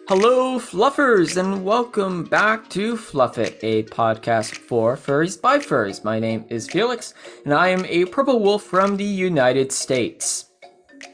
Hello, Fluffers, and welcome back to Fluff It, a podcast for furries by furries. My name is Felix, and I am a purple wolf from the United States.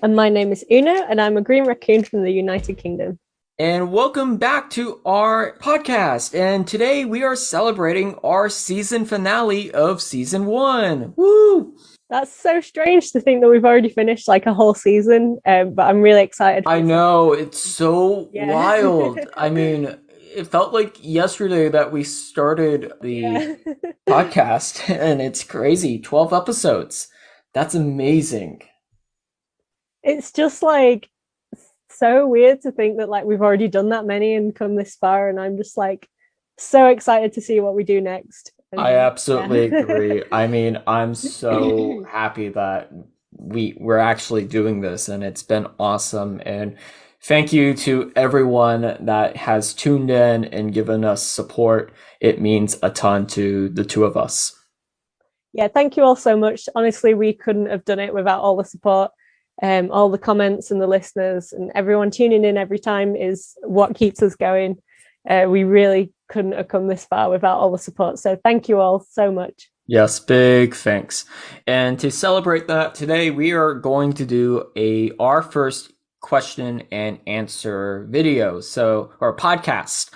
And my name is Uno, and I'm a green raccoon from the United Kingdom. And welcome back to our podcast. And today we are celebrating our season finale of season 1. Woo! That's so strange to think that we've already finished like a whole season, but I'm really excited for I this. know, it's so Yeah. wild. I mean, it felt like yesterday that we started the Yeah. podcast, and it's crazy. 12 episodes. That's amazing. It's just like so weird to think that like we've already done that many and come this far, and I'm just like so excited to see what we do next. I And absolutely yeah. agree. I mean, I'm so happy that we're actually doing this, and it's been awesome. And thank you to everyone that has tuned in and given us support. It means a ton to the two of us. Yeah, thank you all so much. Honestly, we couldn't have done it without all the support. All the comments and the listeners and everyone tuning in every time is what keeps us going. We really couldn't have come this far without all the support. So thank you all so much. Yes, big thanks. And to celebrate that, today we are going to do our first question and answer video, or podcast.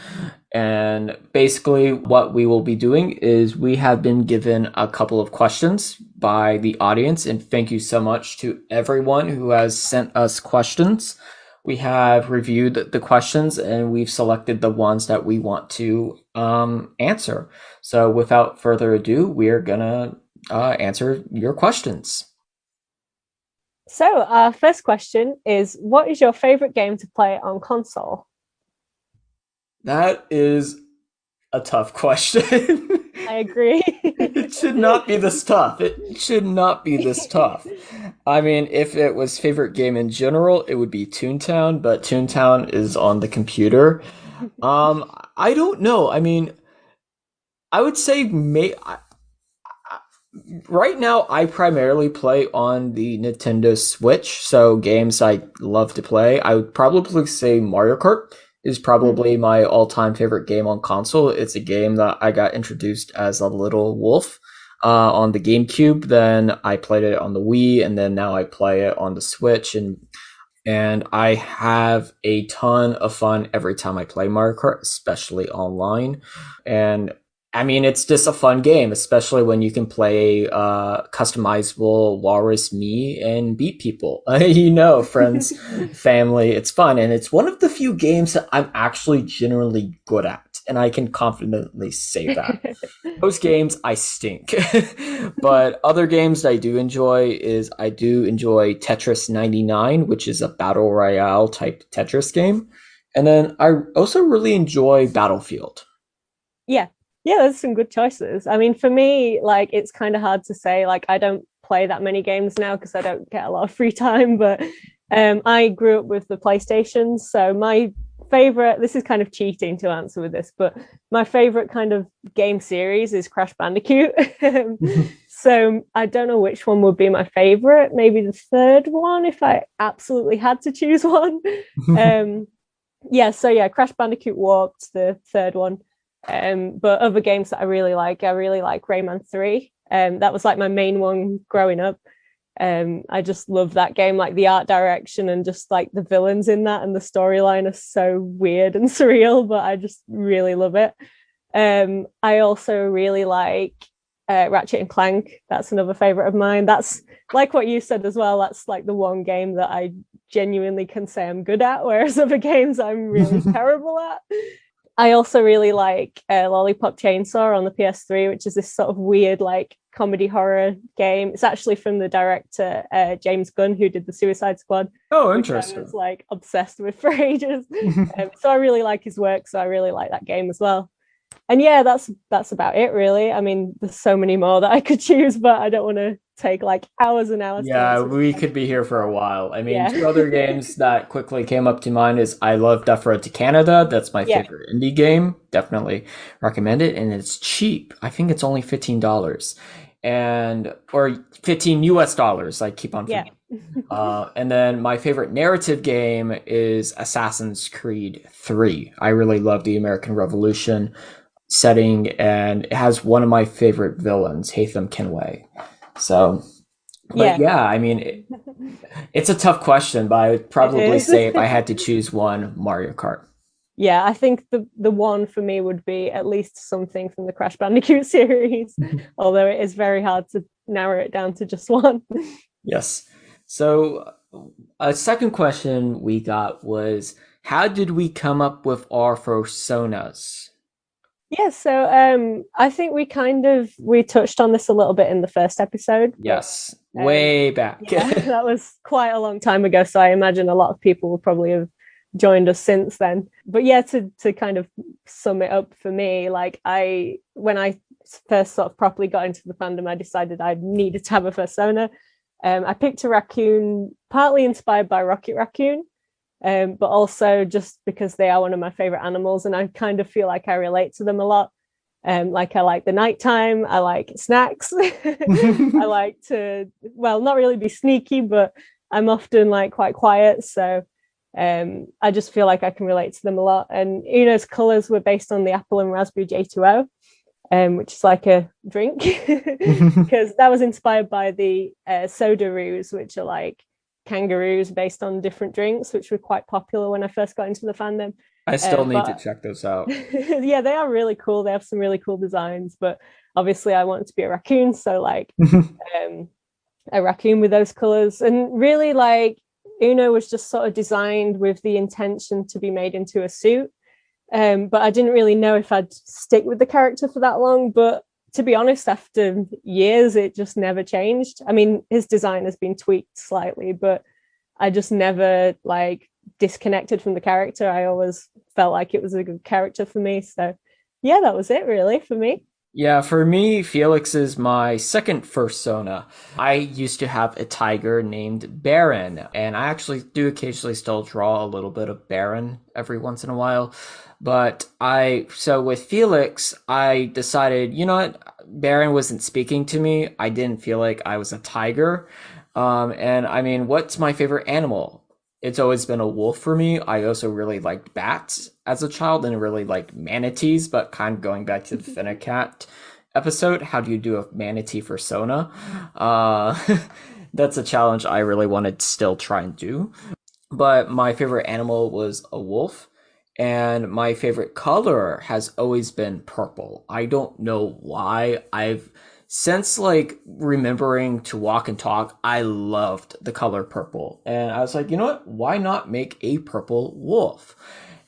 And basically what we will be doing is we have been given a couple of questions by the audience, and thank you so much to everyone who has sent us questions. We have reviewed the questions and we've selected the ones that we want to answer. So without further ado, we're gonna answer your questions. So our first question is, what is your favorite game to play on console? That is a tough question. I agree. It should not be this tough. It should not be this tough. I mean, if it was favorite game in general, it would be Toontown, but Toontown is on the computer. I don't know. I mean, I would say right now I primarily play on the Nintendo Switch, so games I love to play. I would probably say Mario Kart is probably my all-time favorite game on console. It's a game that I got introduced as a little wolf on the GameCube. Then I played it on the Wii, and then now I play it on the Switch, and I have a ton of fun every time I play Mario Kart, especially online. And I mean, it's just a fun game, especially when you can play customizable Walrus me and beat people. Friends, family. It's fun. And it's one of the few games that I'm actually generally good at. And I can confidently say that. Most games I stink. But other games I do enjoy is I do enjoy Tetris 99, which is a battle royale type Tetris game. And then I also really enjoy Battlefield. Yeah, yeah, there's some good choices. I mean, for me, like it's kind of hard to say. Like, I don't play that many games now because I don't get a lot of free time. But I grew up with the PlayStation, so my favorite. This is kind of cheating to answer with this, but my favorite kind of game series is Crash Bandicoot. So I don't know which one would be my favorite. Maybe the third one if I absolutely had to choose one. Um, yeah, so yeah, Crash Bandicoot Warped, the third one. But other games that I really like Rayman 3. That was like my main one growing up. I just love that game, like the art direction and just like the villains in that and the storyline are so weird and surreal, but I just really love it. I also really like Ratchet and Clank. That's another favorite of mine. That's like what you said as well. That's like the one game that I genuinely can say I'm good at, whereas other games I'm really terrible at. I also really like Lollipop Chainsaw on the PS3, which is this sort of weird, like comedy horror game. It's actually from the director James Gunn, who did the Suicide Squad, Oh, which I was interesting. like obsessed with for ages. So I really like his work. So I really like that game as well. And yeah, that's about it, really. I mean, there's so many more that I could choose, but I don't want to take like hours and hours to Yeah, answer this we could be question. here for a while. I mean, two other Yeah, games that quickly came up to mind is I love Death Road to Canada. That's my yeah, favorite indie game. Definitely recommend it. And it's cheap. I think it's only $15 and or 15 US dollars. I keep on yeah. forgetting. And then my favorite narrative game is Assassin's Creed 3. I really love the American Revolution setting, and it has one of my favorite villains, Haytham Kenway. So, but Yeah, yeah, I mean, it's a tough question, but I would it probably is. say if I had to choose one, Mario Kart. Yeah, I think the one for me would be at least something from the Crash Bandicoot series, although it is very hard to narrow it down to just one. Yes. So, a second question we got was, how did we come up with our personas? Yeah, so I think we touched on this a little bit in the first episode, but Yes, um way back. yeah, that was quite a long time ago, so I imagine a lot of people will probably have joined us since then. But yeah, to kind of sum it up for me, like I when I first sort of properly got into the fandom, I decided I needed to have a persona. I picked a raccoon, partly inspired by Rocket Raccoon, but also just because they are one of my favorite animals, and I kind of feel like I relate to them a lot. Like I like the nighttime, I like snacks, I like to, well, not really be sneaky, but I'm often like quite quiet. So I just feel like I can relate to them a lot. And Uno's colors were based on the apple and raspberry J2O, which is like a drink, because that was inspired by the soda-roos, which are like kangaroos based on different drinks, which were quite popular when I first got into the fandom. I still need to But check those out. yeah, they are really cool. They have some really cool designs, but obviously I wanted to be a raccoon, so like um, a raccoon with those colors, and really like Uno was just sort of designed with the intention to be made into a suit. But I didn't really know if I'd stick with the character for that long. But to be honest, after years, it just never changed. I mean, his design has been tweaked slightly, but I just never like disconnected from the character. I always felt like it was a good character for me. So yeah, that was it really for me. Yeah, for me, Felix is my second fursona. I used to have a tiger named Baron, and I actually do occasionally still draw a little bit of Baron every once in a while. So with Felix, I decided, you know what, Baron wasn't speaking to me. I didn't feel like I was a tiger. And I mean, what's my favorite animal? It's always been a wolf for me. I also really liked bats as a child and really liked manatees, but kind of going back to the Finnecat episode, how do you do a manatee persona? Uh, that's a challenge I really want to still try and do. But my favorite animal was a wolf, and my favorite color has always been purple. I don't know why. I've since like remembering to walk and talk, I loved the color purple. And I was like, you know what? Why not make a purple wolf?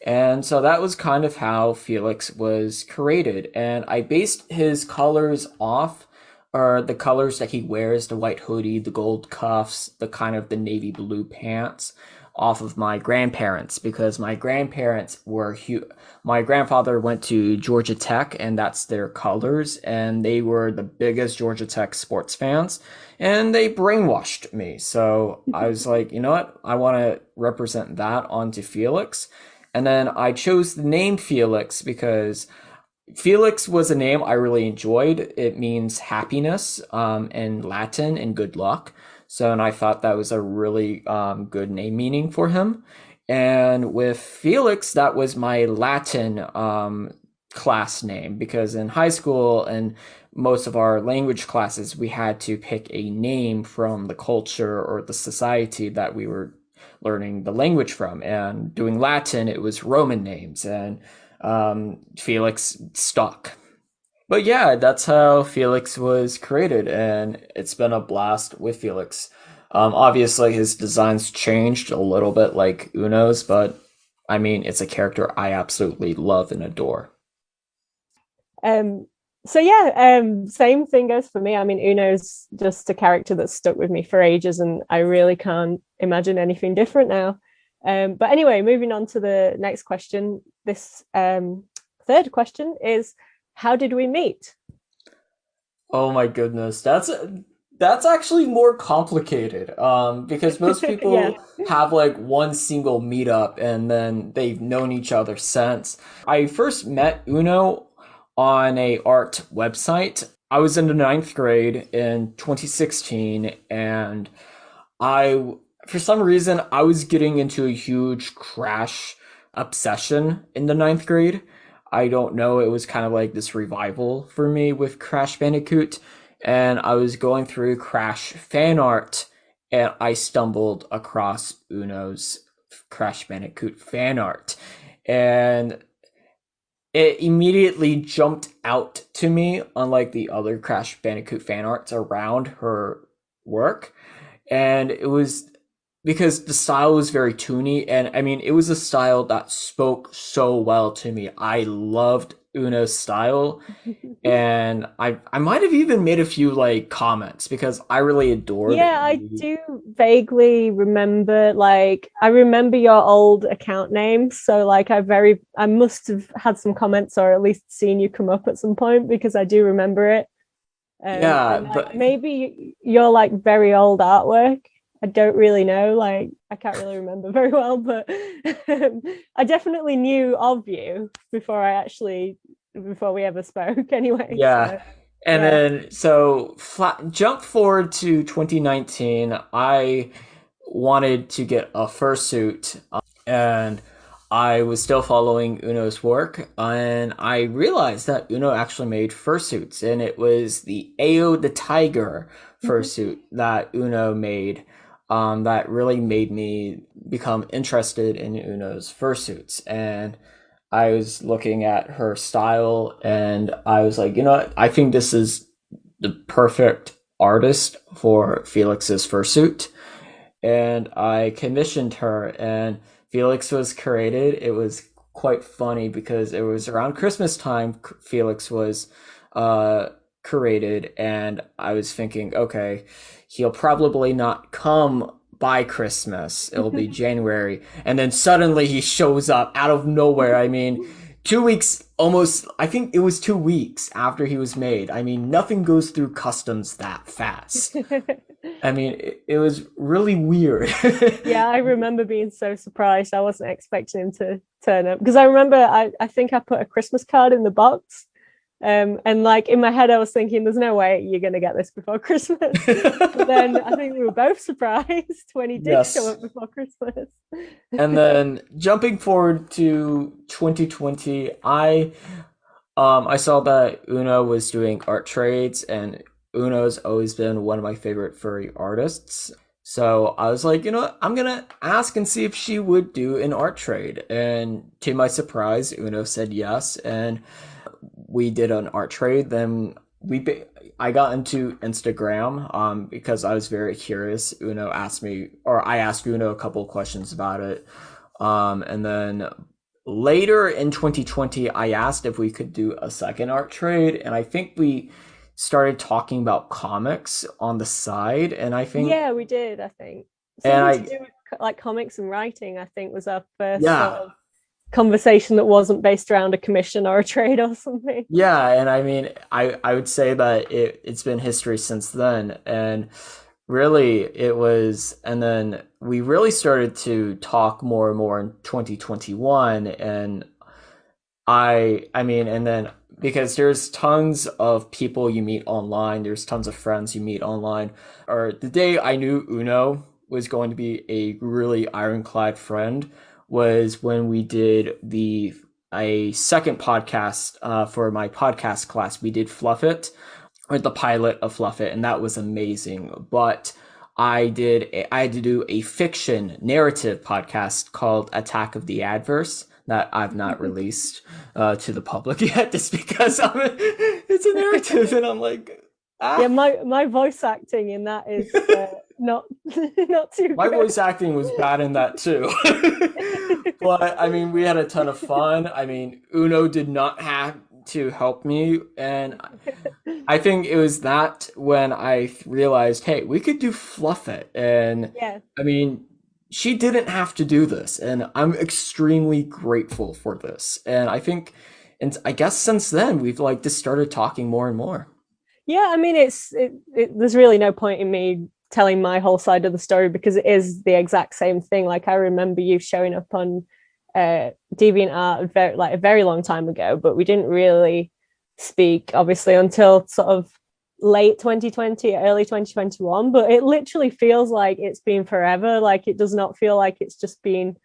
And so that was kind of how Felix was created. And I based his colors off, or the colors that he wears, the white hoodie, the gold cuffs, the kind of the navy blue pants, off of my grandparents, because my grandparents were my grandfather went to Georgia Tech, and that's their colors, and they were the biggest Georgia Tech sports fans, and they brainwashed me. So I was like, you know what? I want to represent that onto Felix. And then I chose the name Felix because Felix was a name I really enjoyed. It means happiness in Latin and good luck. So, and I thought that was a really good name meaning for him. And with Felix, that was my Latin class name because in high school and most of our language classes, we had to pick a name from the culture or the society that we were learning the language from. And doing Latin, it was Roman names, and Felix stuck. But yeah, that's how Felix was created, and it's been a blast with Felix. Obviously, his designs changed a little bit like Uno's, but I mean, it's a character I absolutely love and adore. Um, so yeah, same thing goes for me. I mean, Uno's just a character that's stuck with me for ages, and I really can't imagine anything different now. But anyway, moving on to the next question. This third question is, how did we meet? Oh my goodness, that's actually more complicated. Because most Yeah. people have like one single meetup and then they've known each other since. I first met Uno on a art website. I was in the ninth grade in 2016, and I, for some reason, I was getting into a huge Crash obsession in the ninth grade. I don't know, it was kind of like this revival for me with Crash Bandicoot. And I was going through Crash fan art and I stumbled across Uno's Crash Bandicoot fan art. And it immediately jumped out to me, unlike the other Crash Bandicoot fan arts around her work. And it was because the style was very toony, and I mean, it was a style that spoke so well to me. I loved Uno's style, and I might have even made a few like comments because I really adored Yeah, I the. do vaguely remember, like I remember your old account name. So like I must have had some comments or at least seen you come up at some point because I do remember it. Yeah, And like but maybe your like very old artwork. I don't really know, like I can't really remember very well, but I definitely knew of you before we ever spoke anyway. yeah. So And yeah. then so jump forward to 2019. I wanted to get a fursuit, and I was still following Uno's work, and I realized that Uno actually made fursuits, and it was the Ao the Tiger fursuit that Uno made, that really made me become interested in Uno's fursuits. And I was looking at her style, and I was like, you know what? I think this is the perfect artist for Felix's fursuit, and I commissioned her, and Felix was created. It was quite funny because it was around Christmas time. Felix was uh, created, and I was thinking, okay, he'll probably not come by Christmas. It'll be January, and then suddenly he shows up out of nowhere. I mean, 2 weeks almost. I think it was 2 weeks after he was made. I mean, nothing goes through customs that fast. I mean, it was really weird. Yeah, I remember being so surprised. I wasn't expecting him to turn up because I remember I think I put a Christmas card in the box. And like in my head, I was thinking, there's no way you're gonna get this before Christmas. But then I think we were both surprised when he did show Yes. up before Christmas. And then jumping forward to 2020, I saw that Uno was doing art trades, and Uno's always been one of my favorite furry artists. So I was like, you know what? I'm gonna ask and see if she would do an art trade. And to my surprise, Uno said yes, and we did an art trade. Then I got into Instagram because I was very curious. Uno asked me, or I asked Uno a couple of questions about it. And then later in 2020, I asked if we could do a second art trade, and I think we started talking about comics on the side, and I think, Yeah, we did, I think. and Something to I, do with like comics and writing, I think, was our first sort yeah, of conversation that wasn't based around a commission or a trade or something. yeah, and I mean, I would say that it's been history since then, and really it was, and then we really started to talk more and more in 2021, and I mean, and then because there's tons of people you meet online, there's tons of friends you meet online. Or the day I knew Uno was going to be a really ironclad friend was when we did the a second podcast for my podcast class. We did Fluff It, or the pilot of Fluff It, and that was amazing. But I had to do a fiction narrative podcast called Attack of the Adverse that I've not released to the public yet, just because it's a narrative, and I'm like, Yeah, ah. my voice acting in that is not not too My good. voice acting was bad in that too. But I mean, we had a ton of fun. I mean, Uno did not have to help me, and I think it was that when I realized, hey, we could do Fluff It. And Yeah. I mean, she didn't have to do this, and I'm extremely grateful for this. And I think, and I guess since then, we've like just started talking more and more. Yeah, I mean, there's really no point in me telling my whole side of the story because it is the exact same thing. Like I remember you showing up on DeviantArt like a very long time ago, but we didn't really speak obviously until sort of late 2020, early 2021, but it literally feels like it's been forever. Like it does not feel like it's just been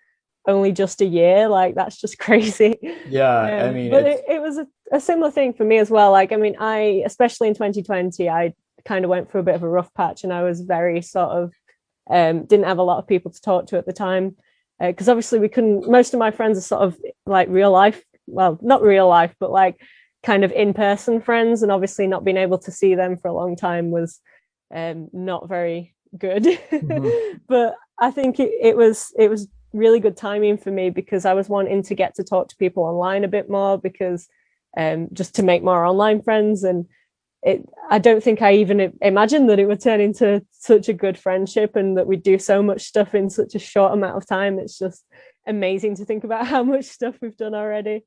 only just a year. Like that's just crazy. Yeah, I mean But it's it was a similar thing for me as well. Like, I mean, I, especially in 2020, I kind of went through a bit of a rough patch and I was very sort of, didn't have a lot of people to talk to at the time. Because obviously we couldn't, most of my friends are sort of like real life, well, not real life, but like kind of in-person friends. And obviously not being able to see them for a long time was not very good. Mhm. But I think it was really good timing for me because I was wanting to get to talk to people online a bit more because just to make more online friends. And I don't think I even imagined that it would turn into such a good friendship and that we'd do so much stuff in such a short amount of time. It's just amazing to think about how much stuff we've done already.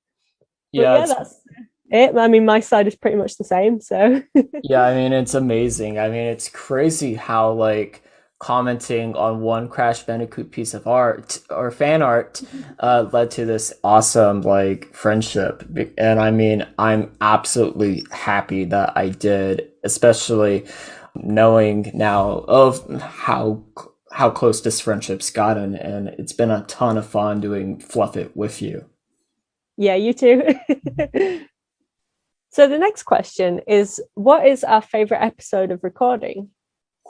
But yeah, yeah, it's that's it. I mean, my side is pretty much the same. So Yeah, I mean it's amazing. I mean it's crazy how like commenting on one Crash Bandicoot piece of art or fan art led to this awesome like friendship. And I mean I'm absolutely happy that I did, especially knowing now of how close this friendship's gotten, and it's been a ton of fun doing Fluff It with you. yeah, you too. So the next question is, what is our favorite episode of recording?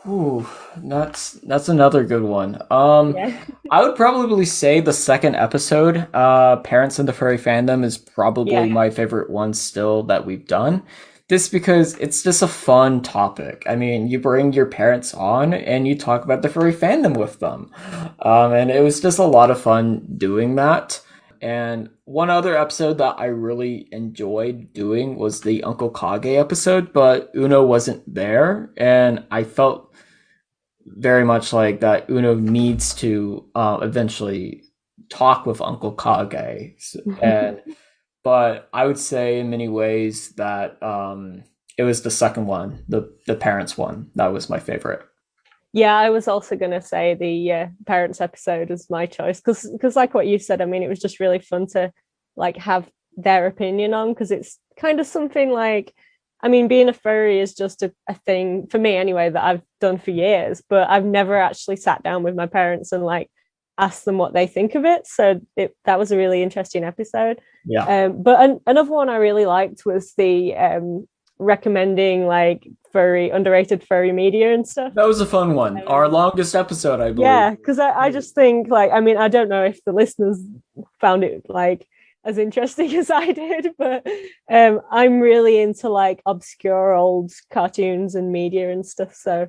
Ooh, that's another good one. Yeah. I would probably say the second episode, Parents in the Furry Fandom, is probably Yeah. my favorite one still that we've done. This because it's just a fun topic. I mean, you bring your parents on and you talk about the furry fandom with them. And it was just a lot of fun doing that. And one other episode that I really enjoyed doing was the Uncle Kage episode, but Uno wasn't there, and I felt very much like that Uno needs to eventually talk with Uncle Kage. And but I would say in many ways that it was the second one, the parents one, that was my favorite. Yeah, I was also going to say the parents episode is my choice because like what you said, I mean, it was just really fun to like have their opinion on because it's kind of something like, I mean, being a furry is just a thing for me anyway that I've done for years, but I've never actually sat down with my parents and like asked them what they think of it. So that was a really interesting episode. Yeah. But another one I really liked was the recommending like underrated furry media and stuff. That was a fun one. Our longest episode, I believe. Yeah, because I just think like, I mean, I don't know if the listeners found it like as interesting as I did, but I'm really into like obscure old cartoons and media and stuff. So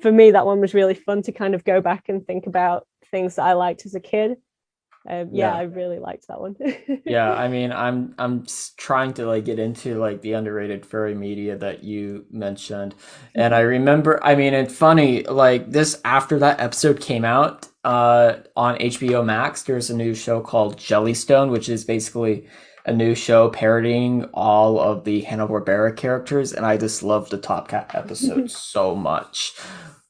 for me, that one was really fun to kind of go back and think about things that I liked as a kid. Yeah, I Yeah. really liked that one. Yeah, I mean, trying to like get into like the underrated furry media that you mentioned, and I remember, I mean, it's funny like this after that episode came out on HBO Max. There's a new show called Jellystone, which is basically a new show parodying all of the Hanna-Barbera characters, and I just love the Top Cat episode so much.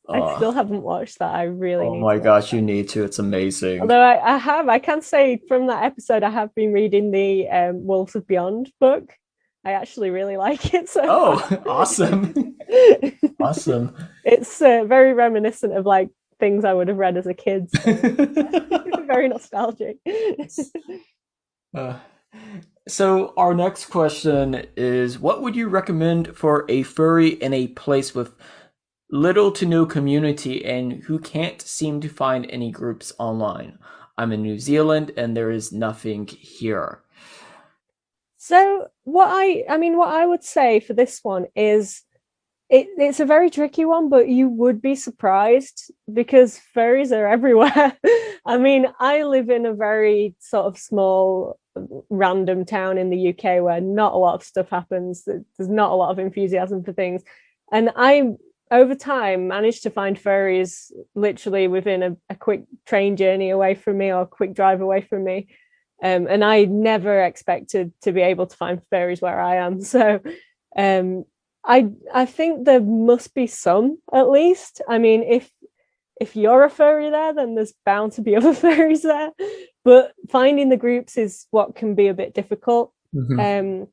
I Uh, still haven't watched that. I really oh need my to watch gosh, you that. need to. It's amazing. Although I can say from that episode, I have been reading the Wolves of Beyond book. I actually really like it so far. Oh, awesome. Awesome. It's very reminiscent of like things I would have read as a kid. So very nostalgic. Uh, so our next question is, what would you recommend for a furry in a place with little to no community and who can't seem to find any groups online? I'm in New Zealand and there is nothing here. So what I would say for this one is it's a very tricky one, but you would be surprised because furries are everywhere. I mean, I live in a very sort of small, random town in the UK where not a lot of stuff happens. There's not a lot of enthusiasm for things. And I, over time, managed to find furries literally within a quick train journey away from me or a quick drive away from me. And I never expected to be able to find furries where I am. So, um, I think there must be some at least. I mean, if you're a furry there, then there's bound to be other furries there. But finding the groups is what can be a bit difficult. Mhm. Um,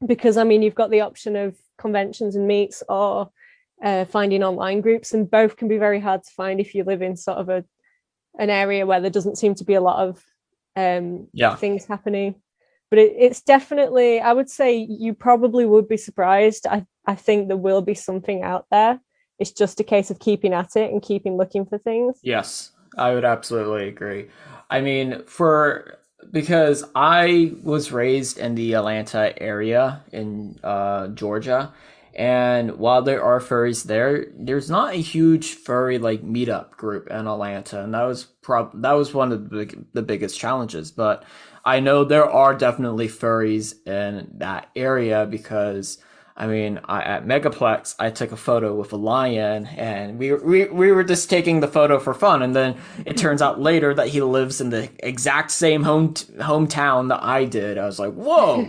because I mean, you've got the option of conventions and meets, or finding online groups, and both can be very hard to find if you live in sort of an area where there doesn't seem to be a lot of Yeah. things happening. But it's definitely, I would say you probably would be surprised. I think there will be something out there. It's just a case of keeping at it and keeping looking for things. Yes, I would absolutely agree. I mean, for because I was raised in the Atlanta area in Georgia, and while there are furries there, there's not a huge furry like meetup group in Atlanta, and that was one of the biggest challenges. But I know there are definitely furries in that area because I mean, at Megaplex, I took a photo with a lion, and we were just taking the photo for fun. And then it turns out later that he lives in the exact same hometown that I did. I was like, whoa.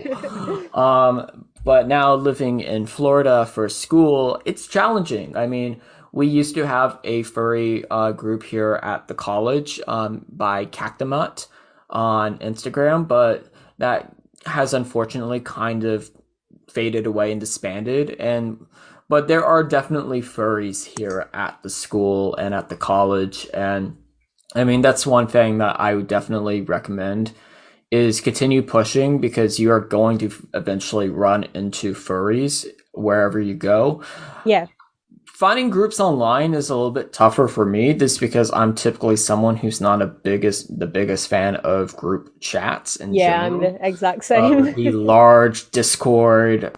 But now living in Florida for school, it's challenging. I mean, we used to have a furry group here at the college by Cactimut on Instagram, but that has unfortunately kind of faded away and disbanded, and but there are definitely furries here at the school and at the college, and I mean that's one thing that I would definitely recommend is continue pushing because you are going to eventually run into furries wherever you go. Yeah. Finding groups online is a little bit tougher for me just because I'm typically someone who's not the biggest fan of group chats in Yeah, I'm general. the exact same. The large Discord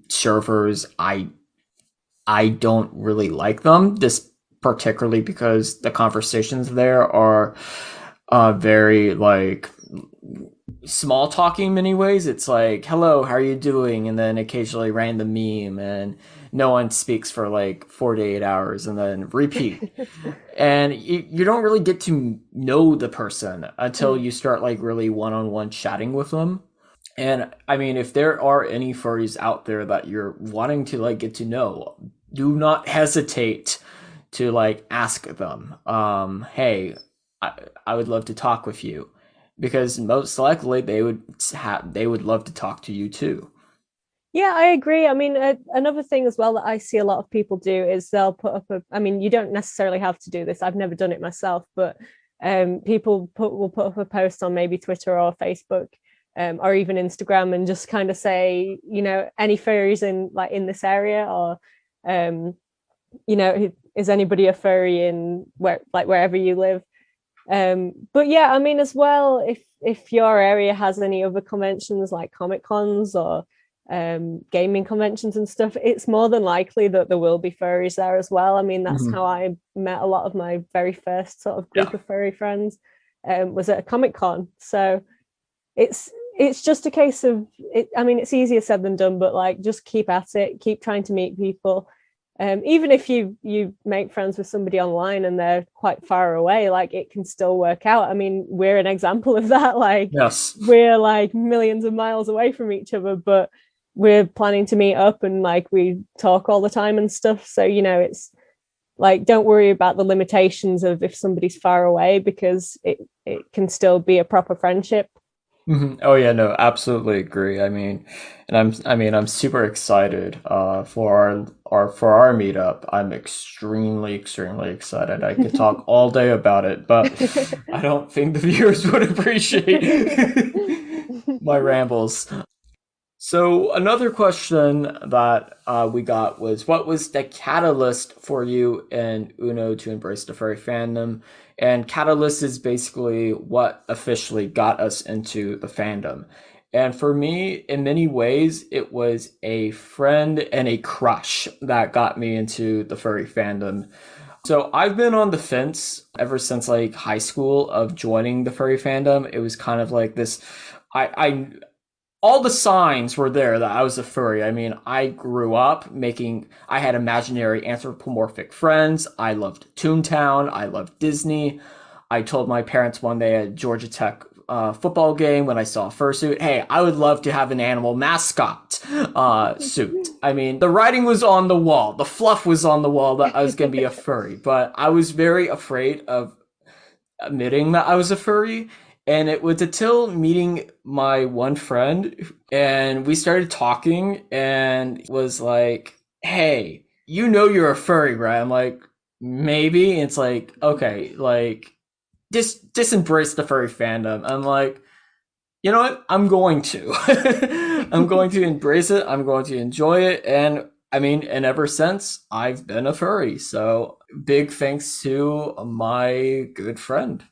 servers, I don't really like them. This particularly because the conversations there are very like small talking in many ways. It's like, hello, how are you doing? And then occasionally random meme, and no one speaks for like 48 hours and then repeat. And you don't really get to know the person until Mm. you start like really one on one chatting with them. And I mean, if there are any furries out there that you're wanting to like get to know, do not hesitate to like ask them, hey, I would love to talk with you, because most likely they would love to talk to you too. Yeah, I agree. I mean, another thing as well that I see a lot of people do is they'll put up I mean, you don't necessarily have to do this. I've never done it myself, but will put up a post on maybe Twitter or Facebook, or even Instagram, and just kind of say, any furries in this area, or um, is anybody a furry in wherever you live? But yeah, I mean, as well, if your area has any other conventions like Comic Cons or gaming conventions and stuff, it's more than likely that there will be furries there as well. I mean, that's how Hmm. I met a lot of my very first sort of group Yeah. of furry friends, was at a Comic Con. So it's just a case of it. I mean, it's easier said than done, but like just keep at it, keep trying to meet people. Even if you make friends with somebody online and they're quite far away, like it can still work out. I mean, we're an example of that. Like Yes. we're like millions of miles away from each other, but we're planning to meet up, and like we talk all the time and stuff. So, it's like don't worry about the limitations of if somebody's far away, because it can still be a proper friendship. Mhm. Oh yeah, no, absolutely agree. I mean, I'm super excited for our meetup. I'm extremely excited. I could talk all day about it, but I don't think the viewers would appreciate my rambles. So another question that we got was, what was the catalyst for you and Uno to embrace the furry fandom? And catalyst is basically what officially got us into the fandom. And for me, in many ways, it was a friend and a crush that got me into the furry fandom. So I've been on the fence ever since like high school of joining the furry fandom. It was kind of like this. I all the signs were there that I was a furry. I mean, I grew up I had imaginary anthropomorphic friends. I loved Toontown. I loved Disney. I told my parents one day at Georgia Tech football game when I saw a fursuit, hey, I would love to have an animal mascot suit. I mean, the writing was on the wall. The fluff was on the wall that I was going to be a furry, but I was very afraid of admitting that I was a furry. And it was until meeting my one friend and we started talking and was like, hey, you know you're a furry, right? I'm like, maybe. It's like, okay, like just embrace the furry fandom. I'm like, you know what? I'm going to. I'm going to embrace it. I'm going to enjoy it. And I mean, and ever since I've been a furry. So big thanks to my good friend.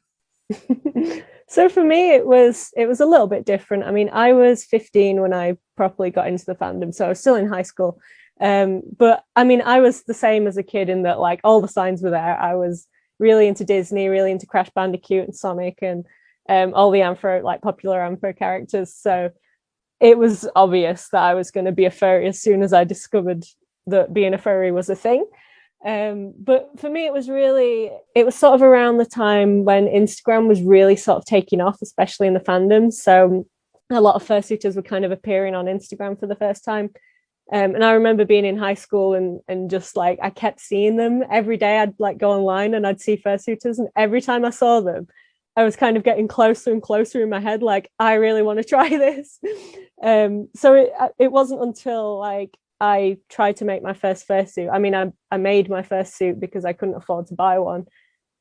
So for me, it was a little bit different. I mean, I was 15 when I properly got into the fandom, so I was still in high school. But I mean, I was the same as a kid in that like all the signs were there. I was really into Disney, really into Crash Bandicoot and Sonic and all the Ampho like popular Ampho characters. So it was obvious that I was going to be a furry as soon as I discovered that being a furry was a thing. But for me, it was sort of around the time when Instagram was really sort of taking off, especially in the fandom. So a lot of fursuiters were kind of appearing on Instagram for the first time. And I remember being in high school and just like I kept seeing them every day. I'd like go online and I'd see fursuiters, and every time I saw them, I was kind of getting closer and closer in my head, like I really want to try this. So it wasn't until like I tried to make my first fursuit. I mean, I made my first suit because I couldn't afford to buy one.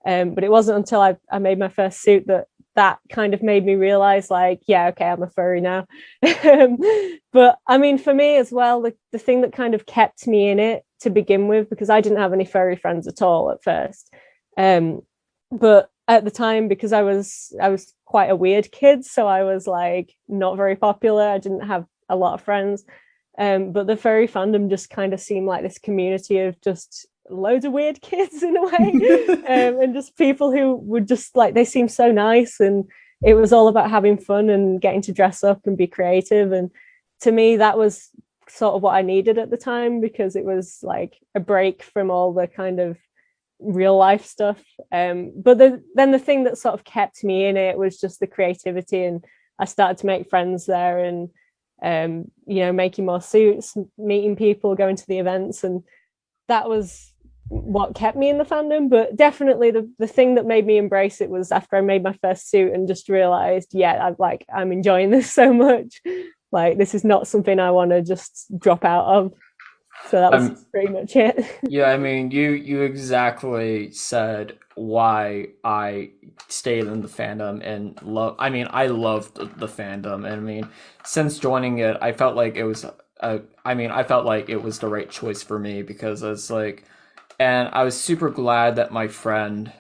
But it wasn't until I made my first suit that kind of made me realize like, yeah, okay, I'm a furry now. But I mean, for me as well, the thing that kind of kept me in it to begin with, because I didn't have any furry friends at all at first. But at the time, because I was quite a weird kid, so I was like not very popular. I didn't have a lot of friends. But the furry fandom just kind of seemed like this community of just loads of weird kids in a way, and just people who would just like they seemed so nice, and it was all about having fun and getting to dress up and be creative. And to me, that was sort of what I needed at the time because it was like a break from all the kind of real life stuff. But then the thing that sort of kept me in it was just the creativity, and I started to make friends there, and making more suits, meeting people, going to the events, and that was what kept me in the fandom. But definitely the thing that made me embrace it was after I made my first suit and just realized, yeah, I'm enjoying this so much. Like this is not something I want to just drop out of. So that was I'm pretty much it. Yeah, I mean, you exactly said why I stayed in the fandom and love. I mean, I loved the fandom, and I mean, since joining it, I felt like it was. I mean, I felt like it was the right choice for me because it's like, and I was super glad that my friend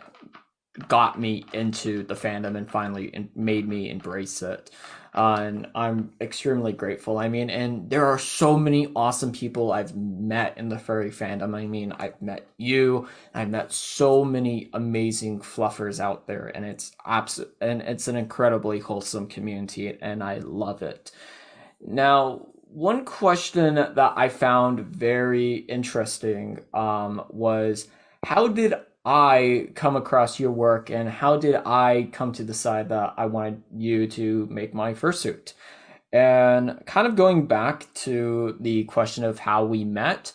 got me into the fandom and finally made me embrace it. And I'm extremely grateful. I mean, and there are so many awesome people I've met in the furry fandom. I mean, I've met you, I've met so many amazing fluffers out there, and it's an incredibly wholesome community, and I love it. Now, one question that I found very interesting was how did I come across your work and how did I come to decide that I wanted you to make my fursuit? And kind of going back to the question of how we met,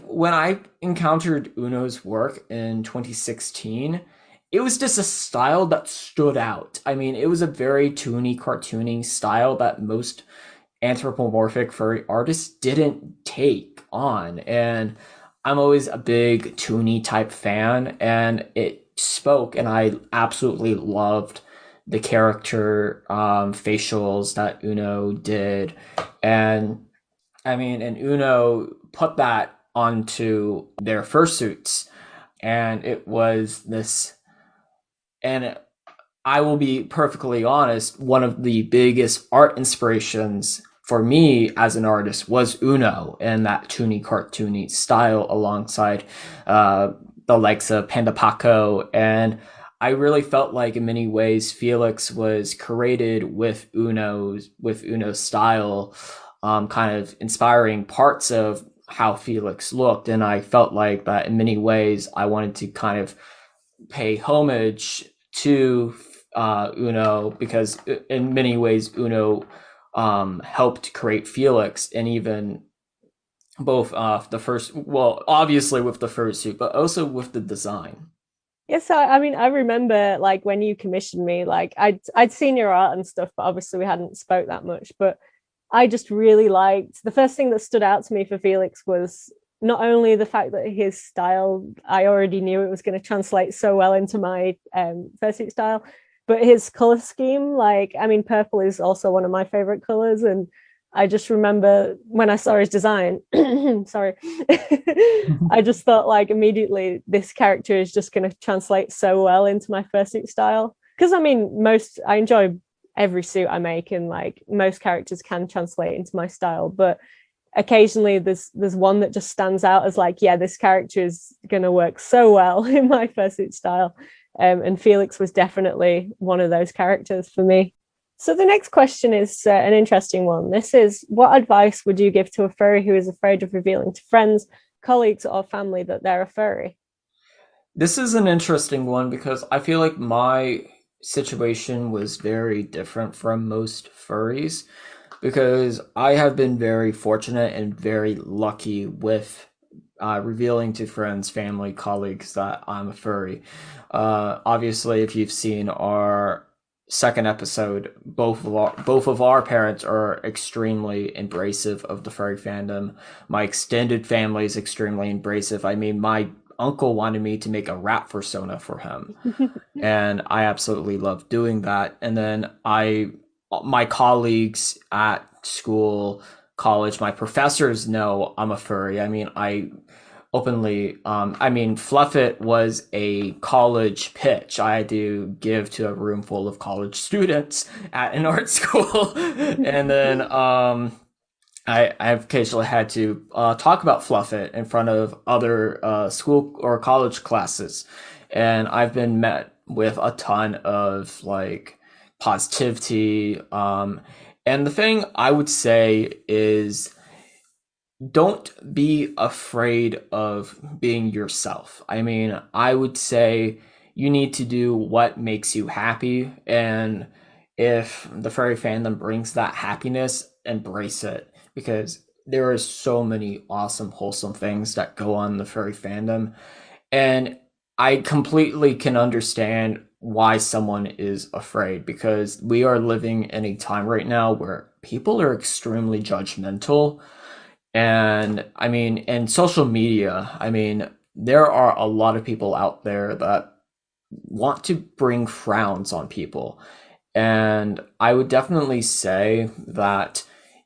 when I encountered Uno's work in 2016, it was just a style that stood out. I mean, it was a very toony, cartoony style that most anthropomorphic furry artists didn't take on. And I'm always a big toony type fan, and it spoke, and I absolutely loved the character facials that Uno did. And I mean, and Uno put that onto their fursuits, and it was this, and I will be perfectly honest, one of the biggest art inspirations for me as an artist was Uno and that toony cartoony style alongside uh, the likes of Panda Paco. And I really felt like in many ways Felix was created with Uno's style, kind of inspiring parts of how Felix looked. And I felt like that in many ways I wanted to kind of pay homage to Uno because in many ways Uno helped create Felix and even both the first, well, obviously with the fursuit, but also with the design. Yes, I mean, I remember like when you commissioned me, like I'd seen your art and stuff, but obviously we hadn't spoke that much. But I just really liked the first thing that stood out to me for Felix was not only the fact that his style, I already knew it was going to translate so well into my fursuit style, but his color scheme, like, I mean, purple is also one of my favorite colors. And I just remember when I saw his design, sorry, I just thought like immediately this character is just going to translate so well into my fursuit style. Because I mean, I enjoy every suit I make, and like most characters can translate into my style, but occasionally there's one that just stands out as like, yeah, this character is going to work so well in my fursuit style. And Felix was definitely one of those characters for me. So the next question is an interesting one. This is, what advice would you give to a furry who is afraid of revealing to friends, colleagues, or family that they're a furry? This is an interesting one because I feel like my situation was very different from most furries because I have been very fortunate and very lucky with revealing to friends, family, colleagues that I'm a furry. Obviously, if you've seen our second episode, both of our parents are extremely embracive of the furry fandom. My extended family is extremely embracive. I mean, my uncle wanted me to make a rap persona for him, and I absolutely love doing that. And then my colleagues at school, college, my professors know I'm a furry. I mean, I openly, I mean, Fluff It was a college pitch I had to give to a room full of college students at an art school. And then I've occasionally had to talk about Fluff It in front of other school or college classes, and I've been met with a ton of like positivity. And the thing I would say is don't be afraid of being yourself. I mean, I would say you need to do what makes you happy, and if the furry fandom brings that happiness, embrace it because there are so many awesome, wholesome things that go on in the furry fandom. And I completely can understand why someone is afraid because we are living in a time right now where people are extremely judgmental. And I mean, in social media, I mean, there are a lot of people out there that want to bring frowns on people. And I would definitely say that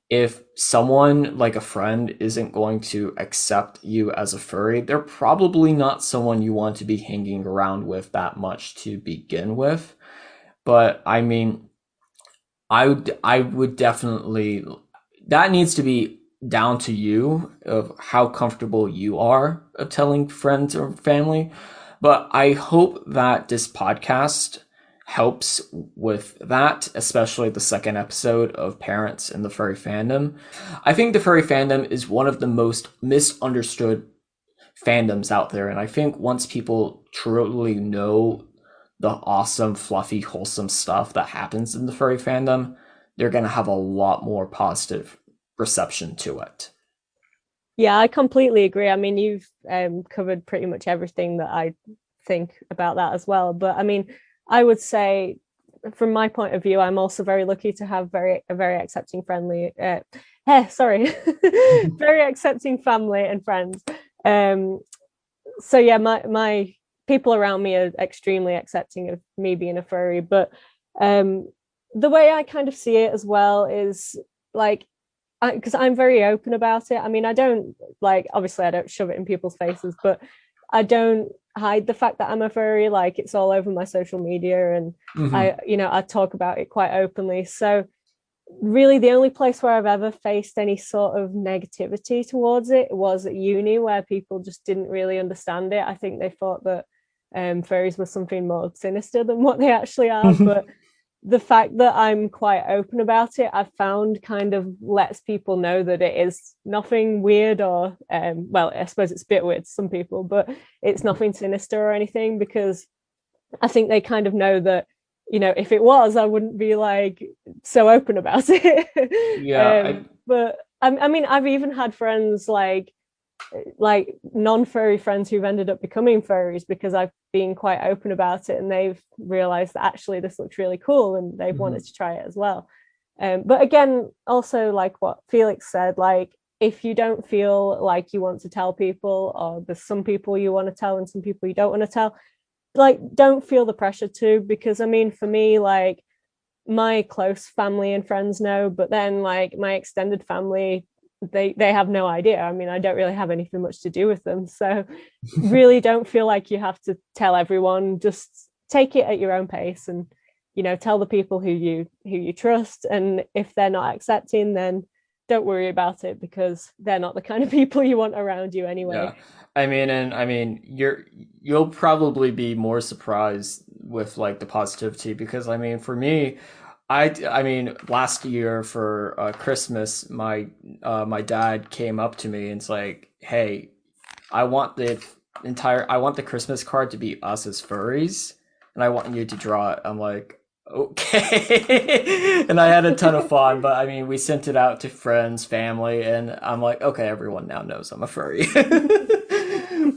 if someone like a friend isn't going to accept you as a furry, they're probably not someone you want to be hanging around with that much to begin with. But I mean, I would definitely, that needs to be down to you of how comfortable you are of telling friends or family. But I hope that this podcast helps with that, especially the second episode of Parents in the Furry Fandom. I think the furry fandom is one of the most misunderstood fandoms out there, and I think once people truly know the awesome, fluffy, wholesome stuff that happens in the furry fandom, they're going to have a lot more positive reception to it. Yeah, I completely agree. I mean, you've covered pretty much everything that I think about that as well. But I mean, I would say, from my point of view, I'm also very lucky to have a very accepting, friendly, sorry, very accepting family and friends. Um, so yeah, my people around me are extremely accepting of me being a furry. But um, the way I kind of see it as well is like, because I'm very open about it. I mean, I don't like, obviously I don't shove it in people's faces, but I don't hide the fact that I'm a furry. Like, it's all over my social media, and Mm-hmm. I talk about it quite openly. So really the only place where I've ever faced any sort of negativity towards it was at uni, where people just didn't really understand it. I think they thought that furries were something more sinister than what they actually are. But the fact that I'm quite open about it, I've found kind of lets people know that it is nothing weird or, well, I suppose it's a bit weird to some people, but it's nothing sinister or anything, because I think they kind of know that, if it was, I wouldn't be like so open about it. Yeah, But I mean, I've even had friends like non-furry friends who've ended up becoming furries because I've been quite open about it, and they've realized that actually this looks really cool, and they've mhm. wanted to try it as well. But again, also like what Felix said, like if you don't feel like you want to tell people, or there's some people you want to tell and some people you don't want to tell, like don't feel the pressure to, because I mean for me, like my close family and friends know, but then like my extended family, they have no idea. I mean, I don't really have anything much to do with them, so really don't feel like you have to tell everyone. Just take it at your own pace, and tell the people who you trust, and if they're not accepting, then don't worry about it, because they're not the kind of people you want around you anyway. Yeah. I mean, you'll probably be more surprised with like the positivity because I mean, for me, I mean, last year for Christmas, my dad came up to me and it's like, "Hey, I want the Christmas card to be us as furries, and I want you to draw it." I'm like, okay. And I had a ton of fun, but I mean, we sent it out to friends, family, and I'm like, okay, everyone now knows I'm a furry.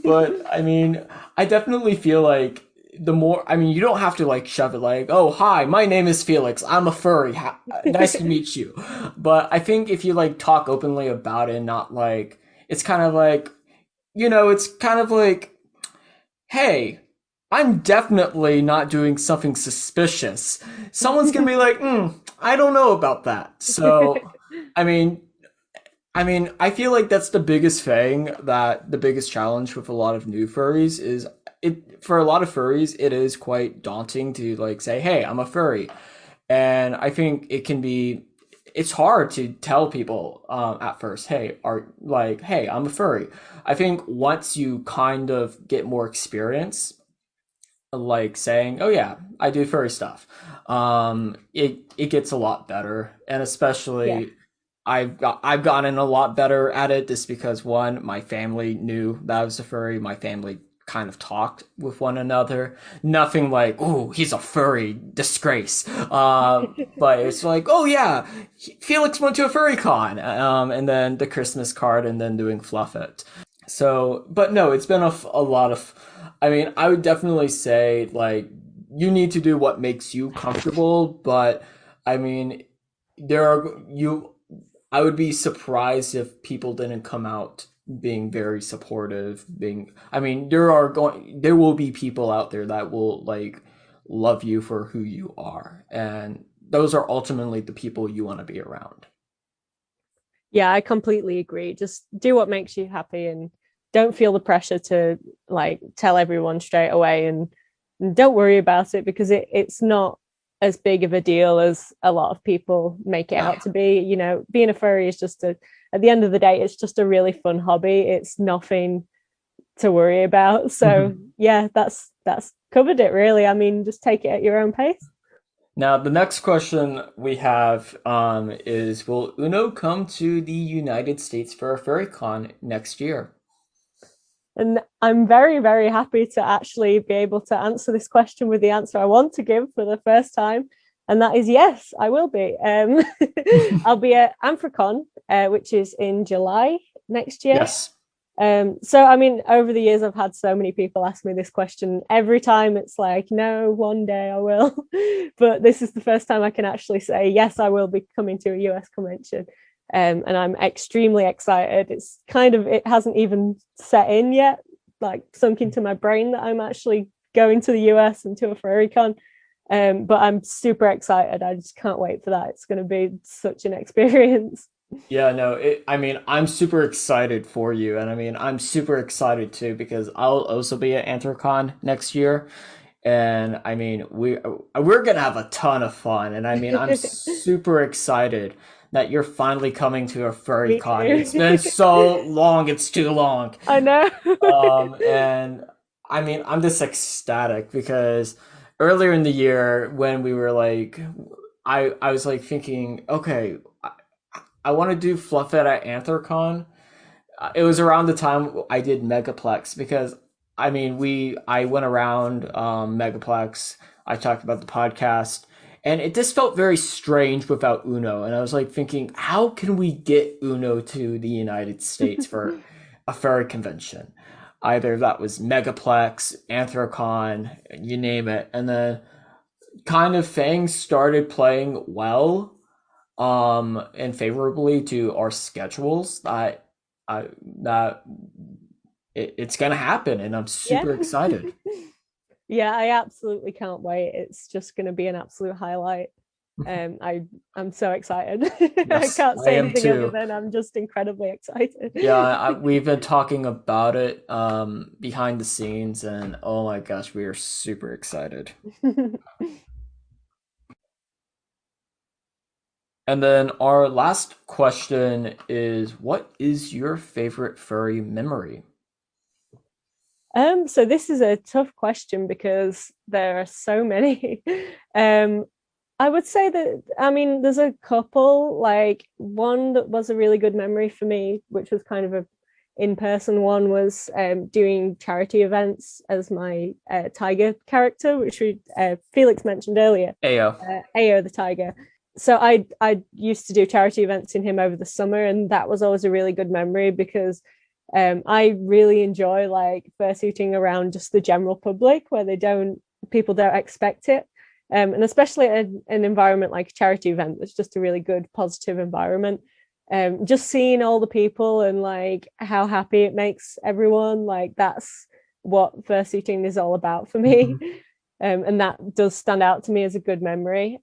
But I mean, I definitely feel like the more, I mean, you don't have to like shove it like, oh, hi, my name is Felix. I'm a furry. Nice to meet you. But I think if you like talk openly about it, not like, it's kind of like, it's kind of like, hey, I'm definitely not doing something suspicious. Someone's gonna be like, I don't know about that. So, I mean, I feel like that's the biggest thing that the biggest challenge with a lot of new furries is it for a lot of furries, it is quite daunting to like say, hey, I'm a furry. And I think it's hard to tell people at first, hey, I'm a furry. I think once you kind of get more experience, like saying, oh yeah, I do furry stuff, it gets a lot better, and Yeah. especially I've gotten a lot better at it just because one, my family knew that I was a furry. My family kind of talked with one another. Nothing like, oh, he's a furry, disgrace. But it's like, oh yeah, Felix went to a furry con, and then the Christmas card, and then doing Fluff It. So, but no, it's been a lot of. I mean, I would definitely say like you need to do what makes you comfortable, but I mean, there are you I would be surprised if people didn't come out being very supportive. I mean, there will be people out there that will like love you for who you are, and those are ultimately the people you want to be around. Yeah, I completely agree. Just do what makes you happy, and don't feel the pressure to like tell everyone straight away, and don't worry about it, because it's not as big of a deal as a lot of people make it out Yeah. to be. Being a furry is just at the end of the day, it's just a really fun hobby. It's nothing to worry about. So Mhm. yeah, that's covered it really. I mean, just take it at your own pace. Now, the next question we have is will Uno come to the United States for a FurryCon next year? And I'm very, very happy to actually be able to answer this question with the answer I want to give for the first time. And that is yes, I will be. I'll be at Amphicon, which is in July next year. Yes. So I mean, over the years, I've had so many people ask me this question. Every time it's like, no, one day I will. But this is the first time I can actually say, yes, I will be coming to a US convention. And I'm extremely excited. It hasn't even set in yet, like sunk into my brain that I'm actually going to the US and to a FurryCon. But I'm super excited. I just can't wait for that. It's going to be such an experience. Yeah, no, I mean, I'm super excited for you, and I mean, I'm super excited too because I'll also be at Anthrocon next year, and I mean, we're gonna have a ton of fun, and I mean, I'm super excited that you're finally coming to a furry Me con. It's been too. so long, it's too long. I know. And I mean, I'm just ecstatic because earlier in the year when we were like, I was like thinking, okay, I want to do Fluff It at Anthrocon. It was around the time I did Megaplex because I went around Megaplex. I talked about the podcast, and it just felt very strange without Uno. And I was like thinking, how can we get Uno to the United States for a furry convention? Either that was Megaplex, Anthrocon, you name it, and then kind of things started playing well and favorably to our schedules I that it's gonna happen, and I'm Yeah. super excited. Yeah, I absolutely can't wait. It's just going to be an absolute highlight. I'm so excited. I Yes, can't I say am anything other too. than I'm just incredibly excited. Yeah, we've been talking about it behind the scenes, and oh my gosh, we are super excited. And then our last question is, what is your favorite furry memory? So this is a tough question because there are so many. Um, I would say that, I mean, there's a couple, like one that was a really good memory for me, which was kind of a in-person one, was doing charity events as my tiger character, which Felix mentioned earlier, Ayo. Ao the tiger. So I used to do charity events in him over the summer, and that was always a really good memory because I really enjoy like fursuiting around just the general public where people don't expect it. And especially an environment like a charity event that's just a really good positive environment. Just seeing all the people and like how happy it makes everyone, like that's what fursuiting is all about for me. And that does stand out to me as a good memory.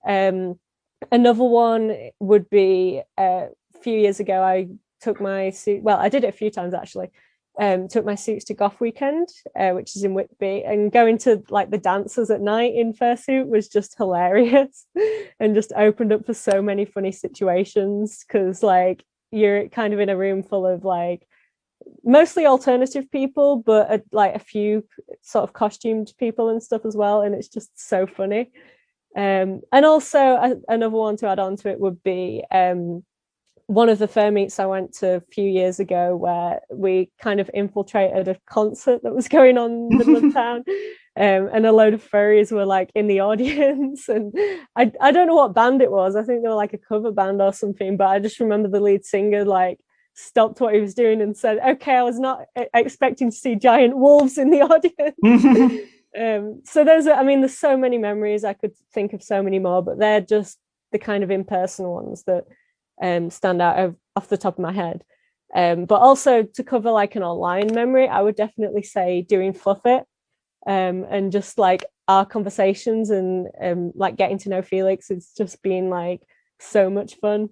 Another one would be a few years ago, I took my suit. Well, I did it a few times actually. Took my suits to Goth Weekend, which is in Whitby, and going to like the dancers at night in fursuit was just hilarious, and just opened up for so many funny situations because like you're kind of in a room full of like mostly alternative people, but like a few sort of costumed people and stuff as well, and it's just so funny. And also another one to add on to it would be one of the fur meets I went to a few years ago where we kind of infiltrated a concert that was going on in the middle of town. And a load of furries were like in the audience. And I don't know what band it was. I think they were like a cover band or something, but I just remember the lead singer like stopped what he was doing and said, okay, I was not expecting to see giant wolves in the audience. So those are, I mean, there's so many memories. I could think of so many more, but they're just the kind of in-person ones that stand out off the top of my head. But also to cover like an online memory, I would definitely say doing Fluff It, and just like our conversations and like getting to know Felix. It's just been like so much fun.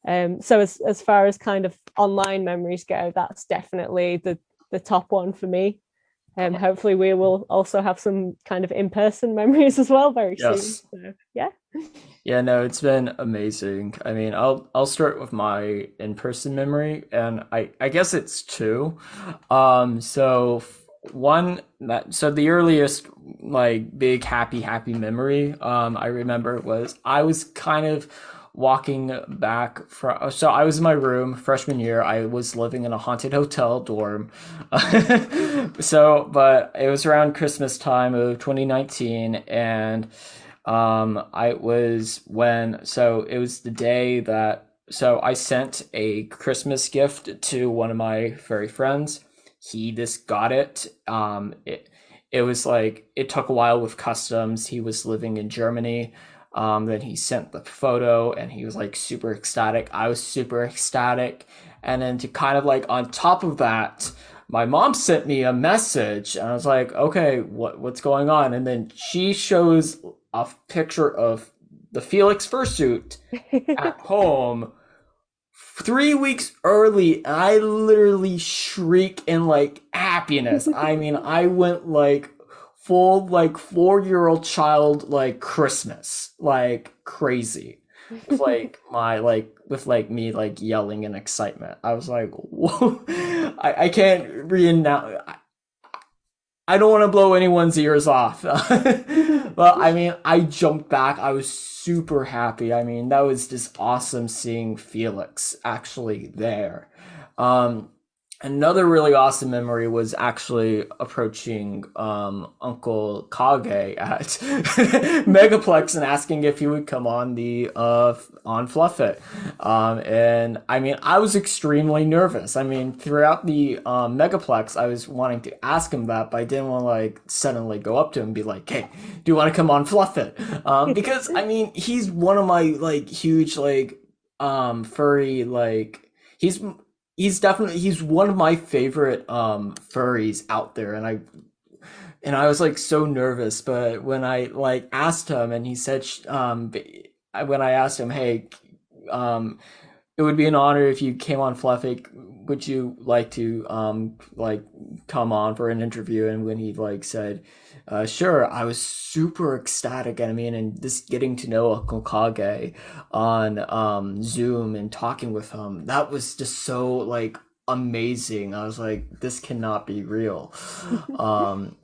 So as far as kind of online memories go, that's definitely the top one for me. Hopefully we will also have some kind of in-person memories as well very soon. Yes. So yeah. Yeah, no, it's been amazing. I mean, I'll start with my in-person memory, and I guess it's two. One that so the earliest like big happy memory I remember was I was kind of walking back from so I was in my room freshman year. I was living in a haunted hotel dorm. But it was around Christmas time of 2019, and I was when so it was the day that so I sent a Christmas gift to one of my furry friends. He just got it. It was like it took a while with customs. He was living in Germany. Then he sent the photo, and he was like super ecstatic. I was super ecstatic. And then to kind of like on top of that, my mom sent me a message, and I was like, okay, what's going on? And then she shows a picture of the Felix fursuit at home 3 weeks early, and I literally shriek in like happiness. I mean, I went like full like 4-year-old child like Christmas, like crazy. With like my like with like me like yelling in excitement. I was like, whoa, I can't reenact. I don't want to blow anyone's ears off. But I mean, I jumped back. I was super happy. I mean, that was just awesome seeing Felix actually there. Um, Another really awesome memory was actually approaching Uncle Kage at Megaplex and asking if he would come on the on Fluff It. And I mean, I was extremely nervous. I mean, throughout the Megaplex, I was wanting to ask him that, but I didn't want to like suddenly go up to him and be like, "Hey, do you want to come on Fluff It?" Because I mean, he's one of my like huge like furry, like he's definitely he's one of my favorite furries out there, and I was like so nervous, but when I like asked him and he said when I asked him, "Hey, um it would be an honor if you came on Fluff It. Would you like to like come on for an interview?" And when he like said, sure, I was super ecstatic. I mean, and just getting to know Uncle Kage on Zoom and talking with him, that was just so like amazing. I was like, this cannot be real. Um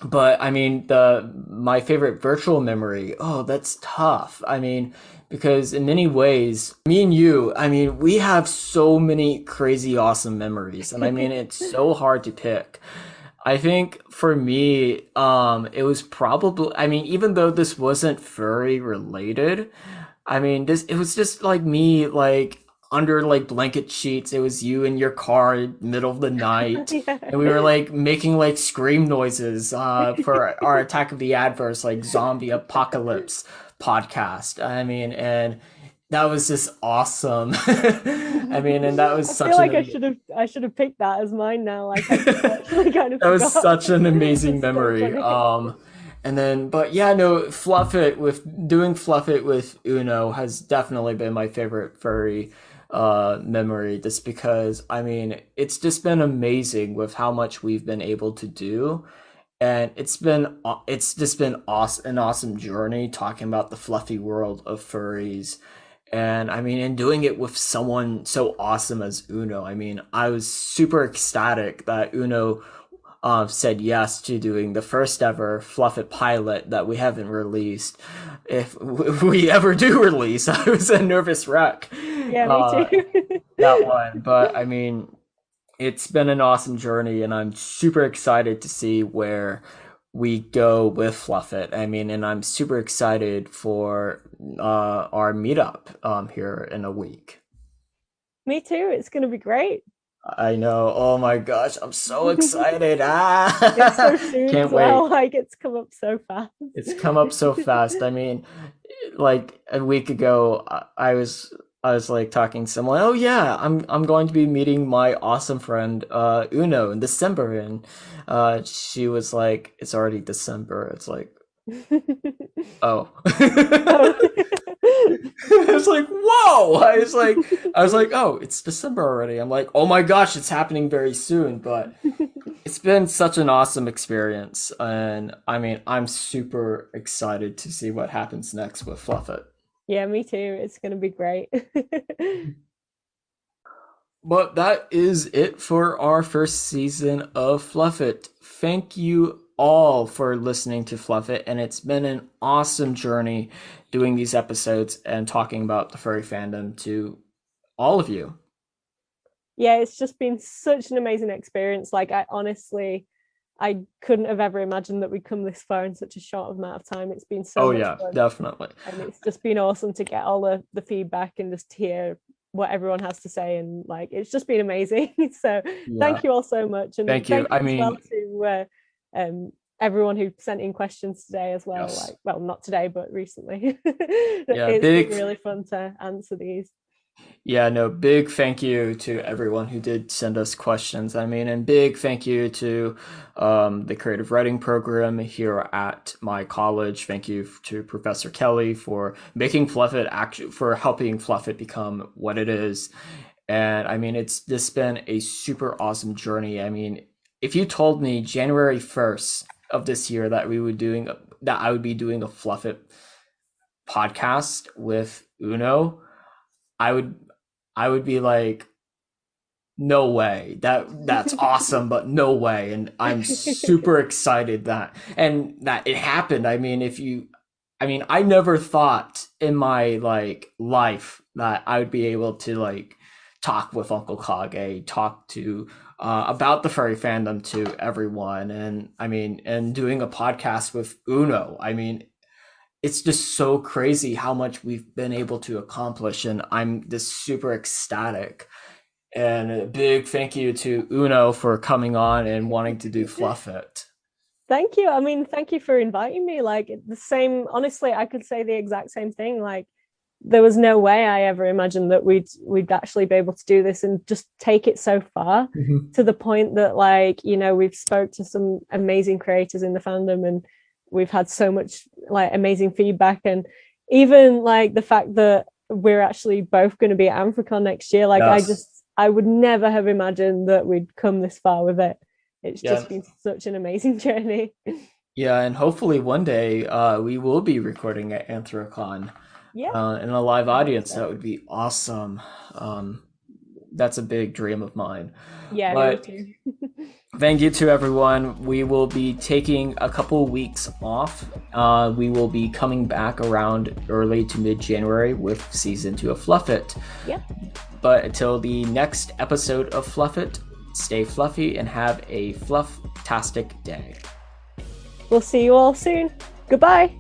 but I mean, the my favorite virtual memory, oh, that's tough. I mean, because in many ways, me and you, I mean, we have so many crazy awesome memories, and I mean, it's so hard to pick. I think for me, it was probably, I mean, even though this wasn't furry related, I mean, this it was just like me, like under like blanket sheets. It was you in your car, middle of the night, Yeah. and we were like making like scream noises for our Attack of the Adverse like zombie apocalypse podcast. I mean, and that was just awesome. I mean, and that was I feel such an like I should have picked that as mine now. Like I actually kind of that was forgot. such an amazing It's so memory. funny. And then, but yeah, no, Fluff It with doing Fluff It with Uno has definitely been my favorite furry memory, just because I mean, it's just been amazing with how much we've been able to do. And it's just been awesome, an awesome journey talking about the fluffy world of furries. And I mean, and doing it with someone so awesome as Uno. I mean, I was super ecstatic that Uno said yes to doing the first ever Fluff It pilot that we haven't released. If we ever do release, I was a nervous wreck. Yeah, me Uh, too. that one. But I mean, it's been an awesome journey, and I'm super excited to see where we go with Fluff It. I mean, and I'm super excited for our meetup here in a week. Me too. It's gonna be great. I know. Oh my gosh, I'm so excited. It's so Ah, soon as can't well. wait. Like it's come up so fast. It's come up so fast. I mean, like a week ago, I was like talking to someone. Oh yeah, I'm going to be meeting my awesome friend Uno in December, and she was like, "It's already December." It's like, oh. Oh. It's like, whoa! I was like, oh, it's December already. I'm like, oh my gosh, it's happening very soon. But it's been such an awesome experience, and I mean, I'm super excited to see what happens next with Fluff It. Yeah, me too. It's gonna be great. But that is it for our first season of Fluff It. Thank you all for listening to Fluff It, and it's been an awesome journey doing these episodes and talking about the furry fandom to all of you. Yeah, it's just been such an amazing experience. Like I couldn't have ever imagined that we'd come this far in such a short amount of time. It's been so Oh much yeah, fun. definitely. And it's just been awesome to get all the feedback and just hear what everyone has to say, and like it's just been amazing. So Yeah. thank you all so much, and Thank you. thank you I as well mean, to everyone who sent in questions today as well. yes. Like, well, not today but recently. Yeah, It's been big really fun to answer these. Yeah, no, big thank you to everyone who did send us questions. I mean, and big thank you to the creative writing program here at my college. Thank you to Professor Kelly for making Fluff It actually for helping Fluff It become what it is. And I mean, it's just been a super awesome journey. I mean, if you told me January 1st of this year that I would be doing a Fluff It podcast with Uno, I would I would be like, no way. That's awesome, but no way. And I'm super excited that it happened. I mean, I never thought in my like life that I would be able to like talk with Uncle Kage, talk to about the furry fandom to everyone, and I mean, and doing a podcast with Uno. I mean, it's just so crazy how much we've been able to accomplish, and I'm just super ecstatic. And a big thank you to Uno for coming on and wanting to do Fluff It. Thank you. I mean, thank you for inviting me. Like the same, honestly, I could say the exact same thing. Like there was no way I ever imagined that we'd actually be able to do this and just take it so far, Mhm. to the point that, like, you know, we've spoke to some amazing creators in the fandom, and we've had so much like amazing feedback, and even like the fact that we're actually both going to be at Amphicon next year. Like, Yes. I would never have imagined that we'd come this far with it. It's Yeah. just been such an amazing journey. Yeah, and hopefully one day we will be recording at Anthrocon Yeah, in a live I hope audience. so. That would be awesome. Um, that's a big dream of mine. Yeah, me But too. thank you to everyone. We will be taking a couple weeks off. We will be coming back around early to mid January with season 2 of Fluff It. Yeah, But until the next episode of Fluff It, stay fluffy and have a fluff-tastic day. we'll see you all soon. Goodbye.